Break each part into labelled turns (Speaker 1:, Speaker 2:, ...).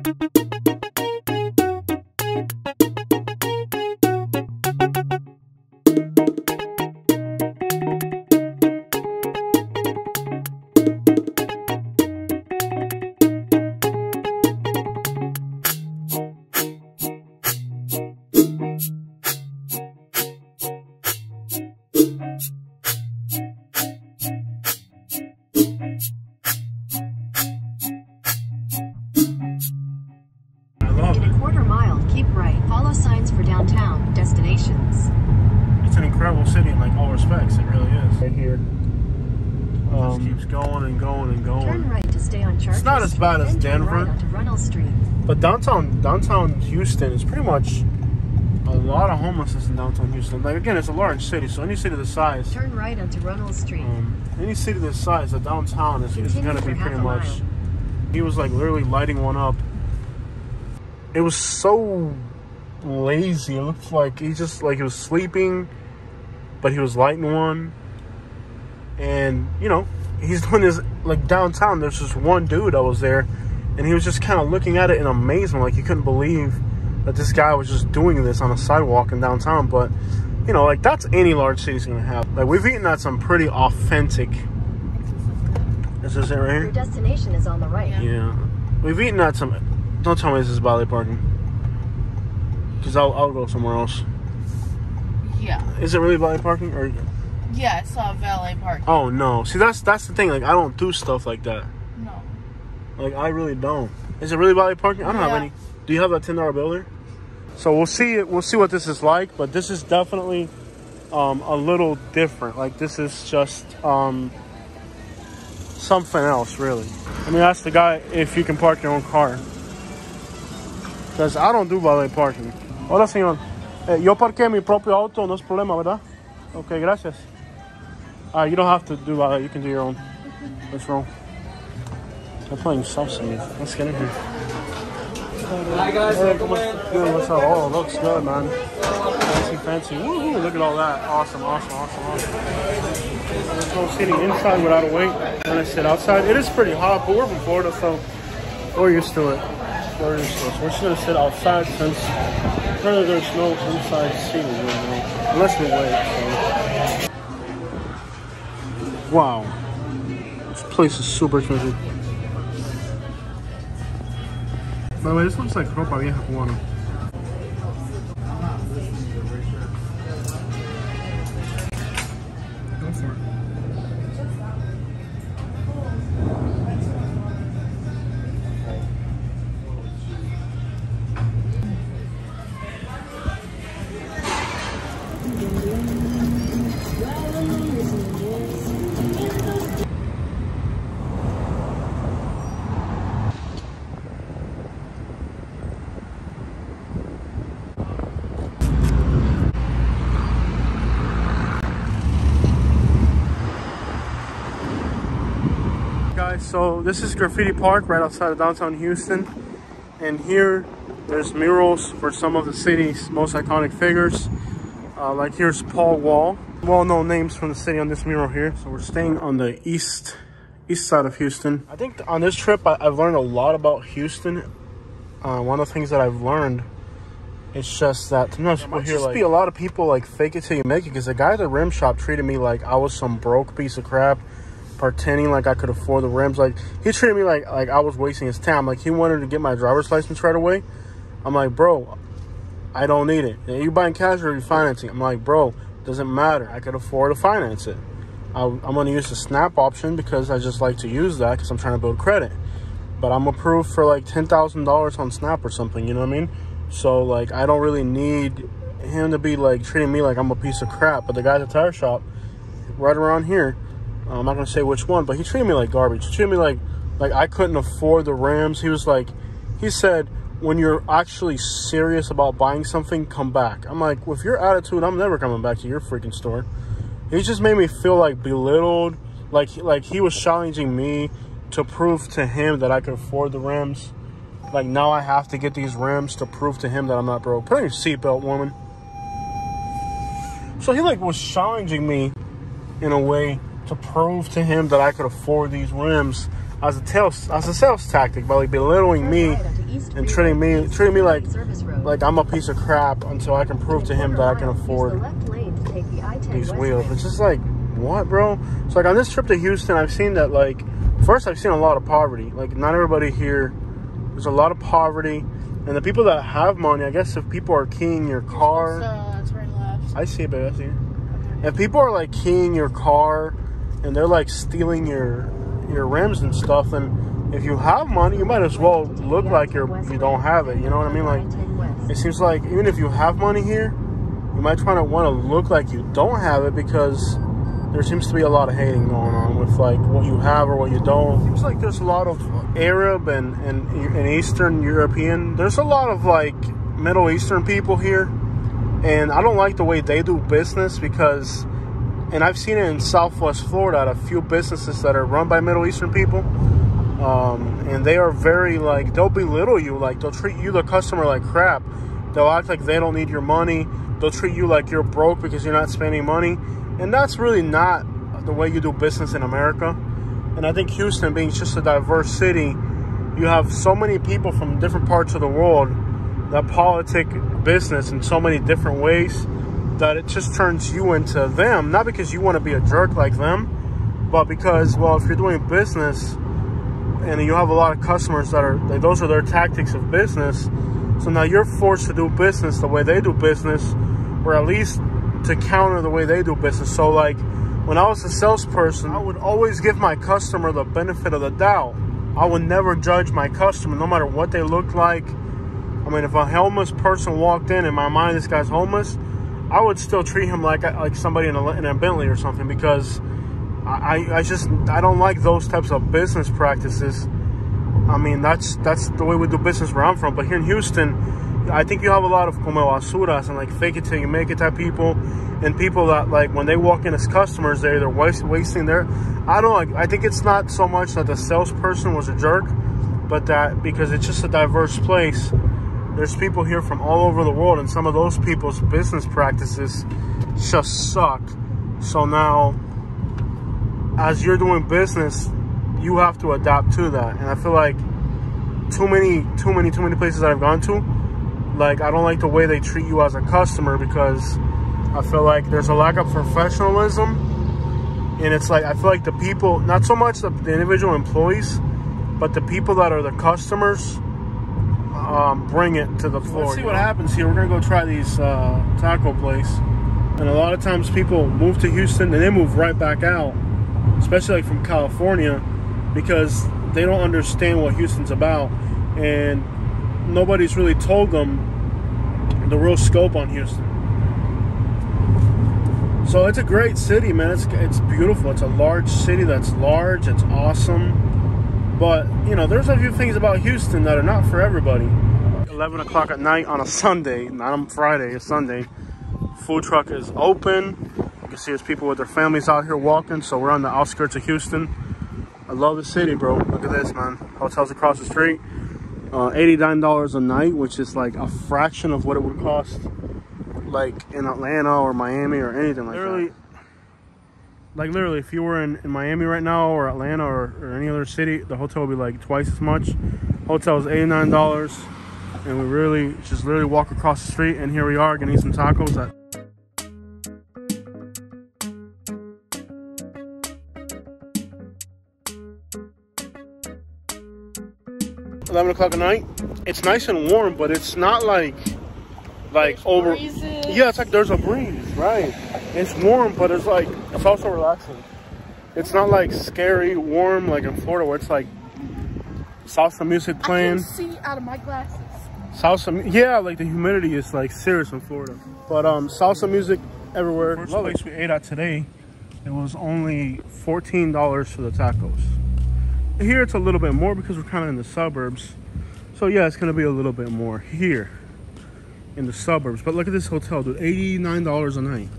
Speaker 1: In a quarter mile, keep right. Follow signs for downtown destinations.
Speaker 2: It's an incredible city in like all respects. It really is. Right here. Just keeps going and going and going.
Speaker 1: Turn right to stay on Chartres.
Speaker 2: It's not as bad as Denver.
Speaker 1: Turn right onto Runnels Street.
Speaker 2: But downtown Houston is pretty much a lot of homelessness in downtown Houston. Like again, it's a large city, so any city this size.
Speaker 1: Turn right onto Runnels Street.
Speaker 2: Any city this size, the downtown is going to be pretty much. He was like literally lighting one up. It was so lazy. It looked like he just like he was sleeping, but he was lighting one. And you know, he's doing this like downtown. There's just one dude that was there, and he was just kind of looking at it in amazement, like he couldn't believe that this guy was just doing this on a sidewalk in downtown. But you know, like that's any large city's gonna have. Like we've eaten at some pretty authentic. Is this it right here?
Speaker 1: Your destination is on the right.
Speaker 2: Yeah, we've eaten at some. Don't tell me this is valet parking, because I'll go somewhere else.
Speaker 3: Yeah.
Speaker 2: Is it really valet parking or?
Speaker 3: Yeah, it's not valet parking.
Speaker 2: Oh no! See, that's the thing. Like I don't do stuff like that.
Speaker 3: No.
Speaker 2: Like I really don't. Is it really valet parking? I don't have any. Do you have that $10 bill there? So we'll see. We'll see what this is like. But this is definitely a little different. Like this is just something else, really. Let me ask the guy if you can park your own car. Because I don't do valet parking. Hola, señor. Yo parqué mi propio auto, no es problema, ¿verdad? Okay, gracias. You don't have to do valet, you can do your own. Let's roll. They're playing salsa music. Let's get in here.
Speaker 4: Hi guys, welcome in.
Speaker 2: Dude, what's up? Oh, looks good, man. Fancy, fancy. Woohoo, look at all that. Awesome, awesome, awesome, awesome. There's no sitting inside without a wait. When I sit outside, it is pretty hot, but we're from Florida, so we're used to it. We're just gonna sit outside since apparently there's no inside seating right now, unless we wait. So. Wow, this place is super expensive. By the way, this looks like ropa vieja cubana. Go for it. So this is Graffiti Park right outside of downtown Houston, and here there's murals for some of the city's most iconic figures. Like here's Paul Wall, well-known names from the city on this mural here. So we're staying on the east side of Houston. I think on this trip I've learned a lot about Houston. One of the things that I've learned, it's just that sometimes people here like be a lot of people like fake it till you make it, because the guy at the rim shop treated me like I was some broke piece of crap, pretending like I could afford the rims. Like he treated me like I was wasting his time. Like he wanted to get my driver's license right away. I'm like, bro, I don't need it. Are you buying cash or are you financing? I'm like, bro, doesn't matter. I could afford to finance it. I'm going to use the Snap option because I just like to use that because I'm trying to build credit. But I'm approved for like $10,000 on Snap or something, you know what I mean? So like I don't really need him to be like treating me like I'm a piece of crap. But the guy at the tire shop right around here, I'm not gonna say which one, but he treated me like garbage. He treated me like I couldn't afford the rims. He was like, he said, when you're actually serious about buying something, come back. I'm like, with your attitude, I'm never coming back to your freaking store. He just made me feel like belittled, like he was challenging me to prove to him that I could afford the rims. Like now I have to get these rims to prove to him that I'm not broke. Put on your seatbelt, woman. So he like was challenging me in a way to prove to him that I could afford these rims as a sales tactic by like belittling me and treating me like I'm a piece of crap until I can prove to him that I can afford these wheels. It's just like, what, bro? So like on this trip to Houston, I've seen that, like, first I've seen a lot of poverty. Like, not everybody here, there's a lot of poverty. And the people that have money, I guess if people are keying your car,
Speaker 3: turn left.
Speaker 2: I see it, babe, I see it. If people are like keying your car and they're like stealing your rims and stuff, then if you have money, you might as well look like you don't have it. You know what I mean? Like, it seems like even if you have money here, you might want to look like you don't have it, because there seems to be a lot of hating going on with like what you have or what you don't. It seems like there's a lot of Arab and Eastern European. There's a lot of like Middle Eastern people here. And I don't like the way they do business, because, and I've seen it in Southwest Florida at a few businesses that are run by Middle Eastern people. And they are very like, they'll belittle you. Like, they'll treat you, the customer, like crap. They'll act like they don't need your money. They'll treat you like you're broke because you're not spending money. And that's really not the way you do business in America. And I think Houston, being just a diverse city, you have so many people from different parts of the world that politic business in so many different ways that it just turns you into them. Not because you want to be a jerk like them, but because, well, if you're doing business and you have a lot of customers that are, like, those are their tactics of business, so now you're forced to do business the way they do business, or at least to counter the way they do business. So like, when I was a salesperson, I would always give my customer the benefit of the doubt. I would never judge my customer, no matter what they look like. I mean, if a homeless person walked in my mind, this guy's homeless, I would still treat him like somebody in a Bentley or something, because I don't like those types of business practices. I mean, that's the way we do business where I'm from. But here in Houston, I think you have a lot of como basuras and like fake it till you make it type people, and people that, like, when they walk in as customers, they're either wasting their, I think it's not so much that the salesperson was a jerk, but that because it's just a diverse place, there's people here from all over the world, and some of those people's business practices just suck. So now, as you're doing business, you have to adapt to that. And I feel like too many places that I've gone to, like, I don't like the way they treat you as a customer, because I feel like there's a lack of professionalism. And it's like, I feel like the people, not so much the individual employees, but the people that are the customers, bring it to the floor. Let's see what happens here. We're gonna go try these taco place. And a lot of times people move to Houston and they move right back out, especially like from California, because they don't understand what Houston's about, and nobody's really told them the real scope on Houston. So it's a great city, man. It's beautiful. It's a large city that's large. It's awesome. But, you know, there's a few things about Houston that are not for everybody. 11 o'clock at night on a Sunday, not on Friday, a Sunday. Food truck is open. You can see there's people with their families out here walking. So we're on the outskirts of Houston. I love the city, bro. Look at this, man. Hotels across the street. $89 a night, which is like a fraction of what it would cost like in Atlanta or Miami or anything like that. Like literally, if you were in Miami right now, or Atlanta, or any other city, the hotel would be like twice as much. Hotel is $89, and we really just literally walk across the street, and here we are getting some tacos at 11 o'clock at night. It's nice and warm, but it's not like over.
Speaker 3: Breezes.
Speaker 2: Yeah, it's like there's a breeze, right? It's warm, but it's also relaxing. It's not like scary warm like in Florida, where it's like salsa music playing.
Speaker 3: I can see out of my glasses.
Speaker 2: Salsa, yeah, like the humidity is like serious in Florida. But salsa music everywhere. First place we ate at today, it was only $14 for the tacos. Here it's a little bit more because we're kind of in the suburbs. So yeah, it's gonna be a little bit more here in the suburbs. But look at this hotel, dude, $89 a night.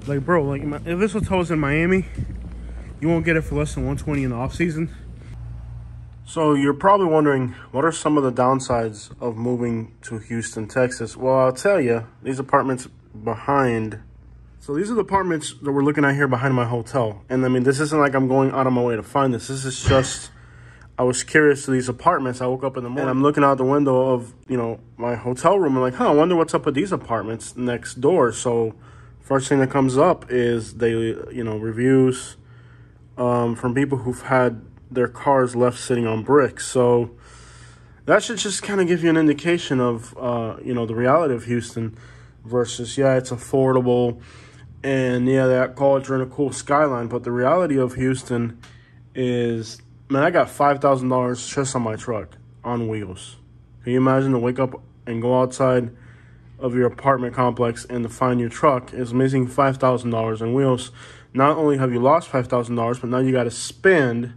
Speaker 2: Like, bro, like if this hotel was in Miami, you won't get it for less than $120 in the off season. So you're probably wondering, what are some of the downsides of moving to Houston, Texas? Well, I'll tell you, these apartments behind. So these are the apartments that we're looking at here behind my hotel. And I mean, this isn't like I'm going out of my way to find this. This is just I was curious to these apartments. I woke up in the morning and I'm looking out the window of, you know, my hotel room. I'm like, I wonder what's up with these apartments next door. So first thing that comes up is reviews from people who've had their cars left sitting on bricks. So that should just kind of give you an indication of, the reality of Houston versus, yeah, it's affordable. And yeah, that college are in a cool skyline. But the reality of Houston is, man, I got $5,000 just on my truck on wheels. Can you imagine to wake up and go outside of your apartment complex and to find your truck is missing $5,000 on wheels? Not only have you lost $5,000, but now you got to spend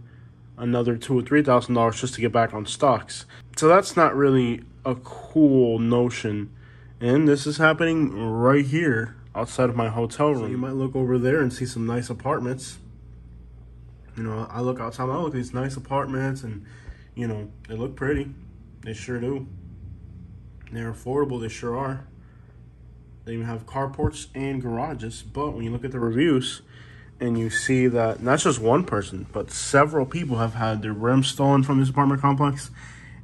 Speaker 2: another $2,000 or $3,000 just to get back on stocks. So that's not really a cool notion. And this is happening right here outside of my hotel room. So you might look over there and see some nice apartments. You know, I look outside, I look at these nice apartments and, you know, they look pretty. They sure do. They're affordable, they sure are. They even have carports and garages. But when you look at the reviews and you see that not just one person, but several people have had their rims stolen from this apartment complex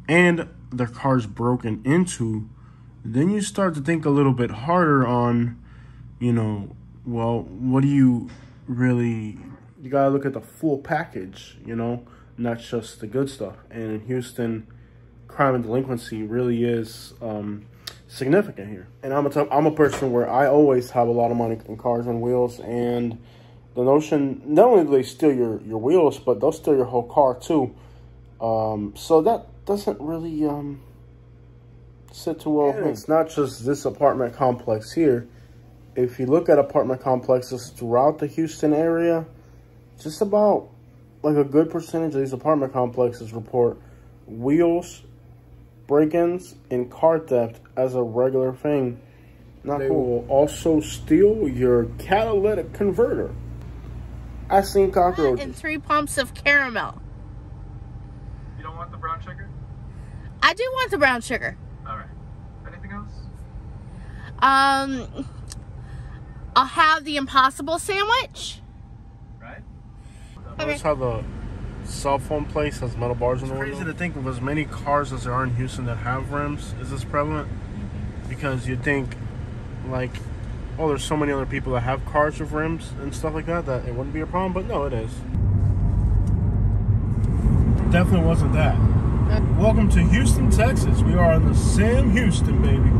Speaker 2: and their cars broken into, then you start to think a little bit harder on, you know, well, what do you really... You gotta look at the full package, you know, not just the good stuff. And in Houston, crime and delinquency really is significant here. And I'm a person where I always have a lot of money in cars on wheels. And the notion, not only do they steal your wheels, but they'll steal your whole car too. So that doesn't really sit too well. And it's not just this apartment complex here. If you look at apartment complexes throughout the Houston area, just about like a good percentage of these apartment complexes report wheels, break-ins, and car theft as a regular thing. Not cool. They will also steal your catalytic converter. I've seen cockroaches.
Speaker 3: And 3 pumps of caramel.
Speaker 4: You don't want the brown sugar?
Speaker 3: I do want the brown sugar.
Speaker 4: All right. Anything else?
Speaker 3: I'll have the Impossible sandwich.
Speaker 4: Right.
Speaker 2: Notice how the cell phone place has metal bars in the window? It's crazy to think of as many cars as there are in Houston that have rims. Is this prevalent? Because you think, like, oh, there's so many other people that have cars with rims and stuff like that it wouldn't be a problem, but no, it is. Definitely wasn't that. Welcome to Houston, Texas. We are in the Sam Houston, baby.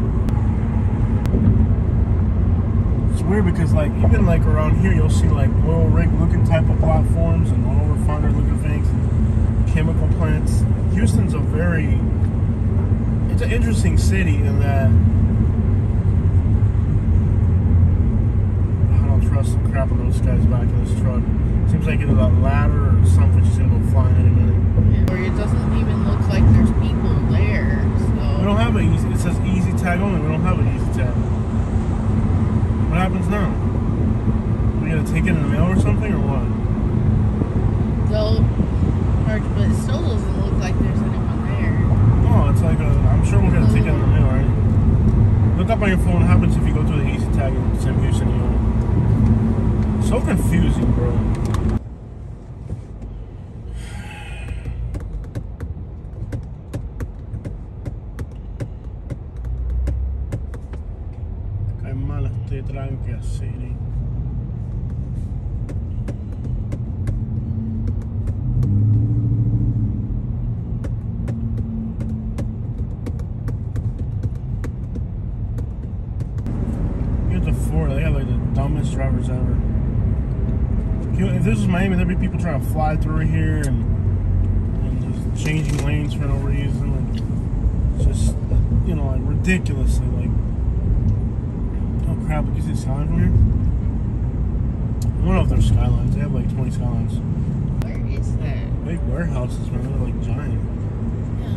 Speaker 2: It's weird because, like, even like around here, you'll see like oil rig looking type of platforms and oil refiner looking things, and chemical plants. Houston's it's an interesting city in that I don't trust the crap of those guys back in this truck. Seems like either that ladder or something just gonna go flying any minute.
Speaker 3: Or it doesn't even look like there's people there. So
Speaker 2: We don't have an easy. It says easy tag only. We don't have an easy tag. What happens now? We gotta take it in the mail or something, or what?
Speaker 3: they'll charge, but it still doesn't look like there's anyone there.
Speaker 2: Oh, it's like I'm sure we're gonna take it in the mail, right? Look up on your phone what happens if you go through the easy tag in Sam Houston. You know, so confusing, bro. Tranquila city. Get the Ford. They have like the dumbest drivers ever. If this was Miami, there'd be people trying to fly through here and just changing lanes for no reason. Like, just, you know, like ridiculously, like. Oh crap, look, you see skyline from here? I don't know if there's skylines. They have like 20 skylines.
Speaker 3: Where is that?
Speaker 2: Big warehouses, man. They're like giant.
Speaker 3: Yeah.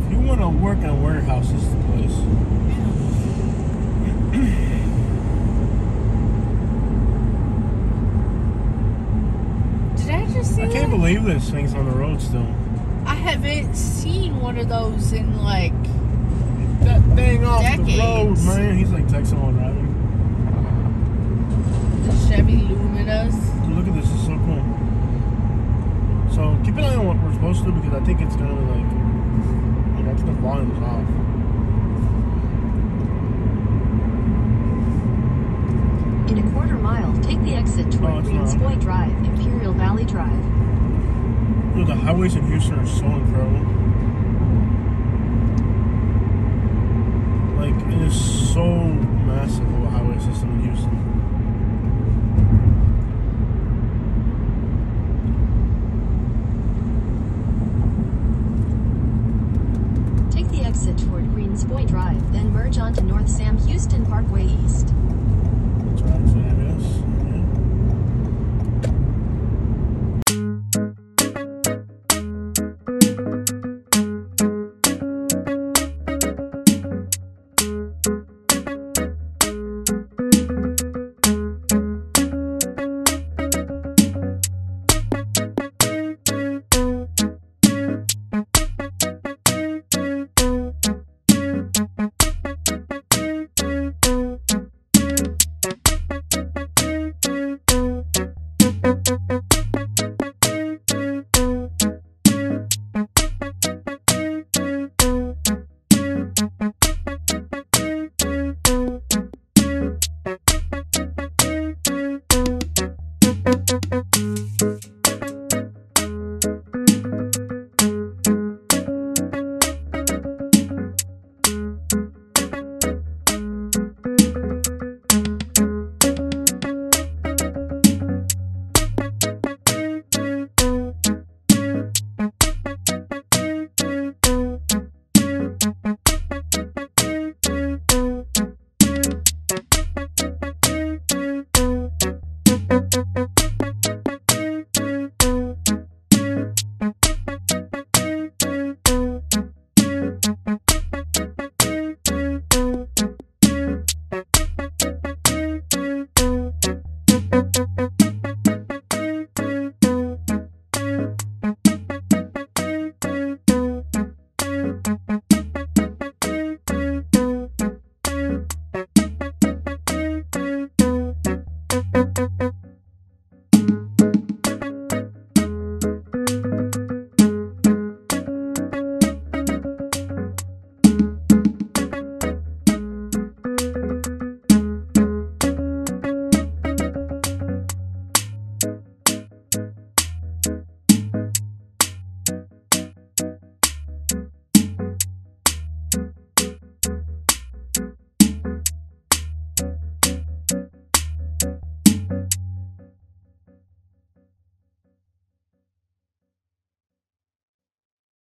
Speaker 2: If you want to work in a warehouse, this is the place.
Speaker 3: Did I just see
Speaker 2: I can't
Speaker 3: that?
Speaker 2: believe this thing's on the road still.
Speaker 3: I haven't seen one of those in like
Speaker 2: That thing off
Speaker 3: decades.
Speaker 2: the road, man. He's like texting while driving.
Speaker 3: The Chevy Luminas.
Speaker 2: Look at this, it's so cool. too because I think it's gonna like I think the volume's off.
Speaker 1: In a quarter mile, take the exit toward Greens Point Drive, Imperial Valley Drive.
Speaker 2: Dude, the highways in Houston are so incredible. Like, it is so massive of a highway system in Houston.
Speaker 1: Take the exit toward Greens Point Drive, then merge onto North Sam Houston Parkway East.